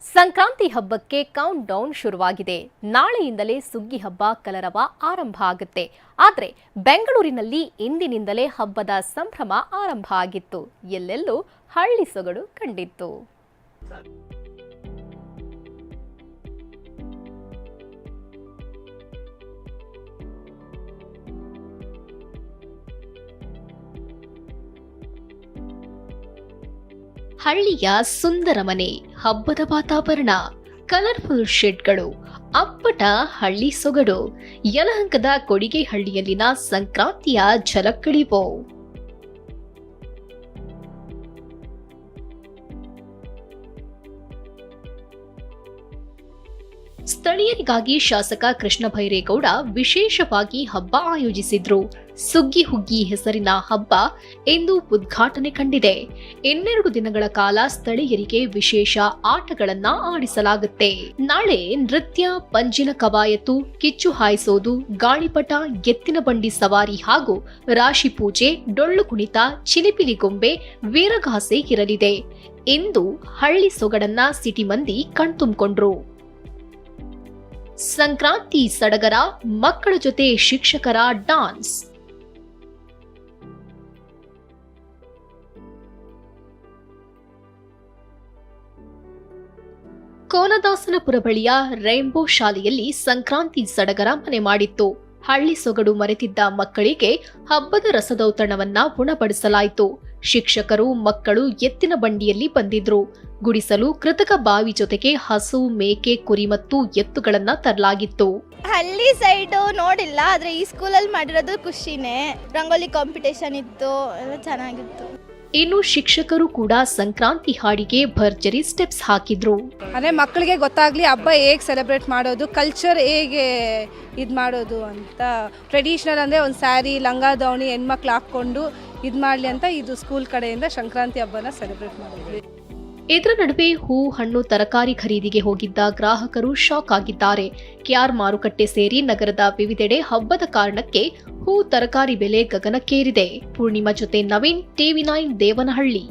ಸಂಕ್ರಾಂತಿ ಹಬ್ಬಕ್ಕೆ count down ಶುರುವಾಗಿದೆ. ನಾಳೆಯಿಂದಲೇ ಸುಗ್ಗಿ ಹಬ್ಬ ಕಲರವ ಆರಂಭ ಆಗುತ್ತೆ. ಆದರೆ ಬೆಂಗಳೂರಿನಲ್ಲಿ ಇಂದಿನಿಂದಲೇ ಹಬ್ಬದ ಸಂಭ್ರಮ ಆರಂಭ ಆಗಿತ್ತು. ಎಲ್ಲೆಲ್ಲೂ ಹಳ್ಳಿ ಸೊಗಡು ಕಂಡಿತ್ತು. ಹಳ್ಳಿಯ ಸುಂದರ ಮನೆ, ಹಬ್ಬದ ವಾತಾವರಣ, ಕಲರ್ಫುಲ್ ಶೆಡ್ಗಳು, ಅಪ್ಪಟ ಹಳ್ಳಿ ಸೊಗಡು, ಯಲಹಂಕದ ಕೊಡಿಗೆಹಳ್ಳಿಯಲ್ಲಿನ ಸಂಕ್ರಾಂತಿಯ ಝಲಕ್ಗಳಿವು. ಸ್ಥಳೀಯರಿಗಾಗಿ ಶಾಸಕ ಕೃಷ್ಣ ಭೈರೇಗೌಡ ವಿಶೇಷವಾಗಿ ಹಬ್ಬ ಆಯೋಜಿಸಿದ್ರು. ಸುಗ್ಗಿ ಹುಗ್ಗಿ ಹೆಸರಿನ ಹಬ್ಬ ಇಂದು ಉದ್ಘಾಟನೆ ಕಂಡಿದೆ. 12 ದಿನಗಳ ಕಾಲ ಸ್ಥಳೀಯರಿಗೆ ವಿಶೇಷ ಆಟಗಳನ್ನ ಆಡಿಸಲಾಗುತ್ತೆ. ನಾಳೆ ನೃತ್ಯ, ಪಂಜಿನ ಕವಾಯತು, ಕಿಚ್ಚು ಹಾಯಿಸೋದು, ಗಾಳಿಪಟ, ಎತ್ತಿನ ಬಂಡಿ ಸವಾರಿ ಹಾಗೂ ರಾಶಿ ಪೂಜೆ, ಡೊಳ್ಳು ಕುಣಿತ, ಚಿಲಿಪಿಲಿ ಗೊಂಬೆ, ವೀರಗಾಸೆ ಇರಲಿದೆ. ಇಂದು ಹಳ್ಳಿ ಸೊಗಡನ್ನ ಸಿಟಿ ಮಂದಿ ಕಣ್ತುಂಬಿಕೊಂಡ್ರು. ಸಂಕ್ರಾಂತಿ ಸಡಗರ, ಮಕ್ಕಳ ಜೊತೆ ಶಿಕ್ಷಕರ ಡಾನ್ಸ್. ಕೋನದಾಸನಪುರ ಬಳಿಯ ರೈನ್ಬೋ ಶಾಲೆಯಲ್ಲಿ ಸಂಕ್ರಾಂತಿ ಸಡಗರ ಮನೆ ಮಾಡಿತ್ತು. ಹಳ್ಳಿ ಸೊಗಡು ಮರೆತಿದ್ದ ಮಕ್ಕಳಿಗೆ ಹಬ್ಬದ ರಸದೌತಣವನ್ನ ಉಣಬಡಿಸಲಾಯಿತು. ಶಿಕ್ಷಕರು, ಮಕ್ಕಳು ಎತ್ತಿನ ಬಂಡಿಯಲ್ಲಿ ಬಂದಿದ್ರು. ಗುಡಿಸಲು ಕೃತಕ ಬಾವಿ ಜೊತೆಗೆ ಹಸು, ಮೇಕೆ, ಕುರಿ ಮತ್ತು ಎತ್ತುಗಳನ್ನ ತರಲಾಗಿತ್ತು. ಹಳ್ಳಿ ಸೈಡು ನೋಡಿಲ್ಲ, ಆದ್ರೆ ಈ ಸ್ಕೂಲಲ್ಲಿ ಮಾಡಿರೋದು ಖುಷಿನೇ. ರಂಗೋಲಿ ಕಾಂಪಿಟೇಷನ್ ಇತ್ತು, ಎಲ್ಲ ಚೆನ್ನಾಗಿತ್ತು. ಇನ್ನು ಶಿಕ್ಷಕರು ಕೂಡ ಸಂಕ್ರಾಂತಿ ಹಾಡಿಗೆ ಭರ್ಜರಿ ಸ್ಟೆಪ್ಸ್ ಹಾಕಿದ್ರು. ಅಂದರೆ ಮಕ್ಕಳಿಗೆ ಗೊತ್ತಾಗ್ಲಿ ಹಬ್ಬ ಹೇಗೆ ಸೆಲೆಬ್ರೇಟ್ ಮಾಡೋದು, ಕಲ್ಚರ್ ಹೇಗೆ ಇದು ಮಾಡೋದು ಅಂತ. ಟ್ರೆಡಿಷನಲ್ ಅಂದರೆ ಒಂದು ಸ್ಯಾರಿ, ಲಂಗ ದಾವಣಿ ಹೆಣ್ಮಕ್ಳು ಹಾಕ್ಕೊಂಡು ಇದು ಮಾಡಲಿ ಅಂತ ಇದು ಸ್ಕೂಲ್ ಕಡೆಯಿಂದ ಸಂಕ್ರಾಂತಿ ಹಬ್ಬನ ಸೆಲೆಬ್ರೇಟ್ ಮಾಡಿದ್ವಿ. ಇದರ ನಡುವೆ ಹೂ, ಹಣ್ಣು, ತರಕಾರಿ ಖರೀದಿಗೆ ಹೋಗಿದ್ದ ಗ್ರಾಹಕರು ಶಾಕ್ ಆಗಿದ್ದಾರೆ. ಕೆಆರ್ ಮಾರುಕಟ್ಟೆ ಸೇರಿ ನಗರದ ವಿವಿಧೆಡೆ ಹಬ್ಬದ ಕಾರಣಕ್ಕೆ ಹೂ, ತರಕಾರಿ ಬೆಲೆ ಗಗನಕ್ಕೇರಿದೆ. ಪೂರ್ಣಿಮಾ ಜೊತೆ ನವೀನ್, ಟಿವಿ9 ದೇವನಹಳ್ಳಿ.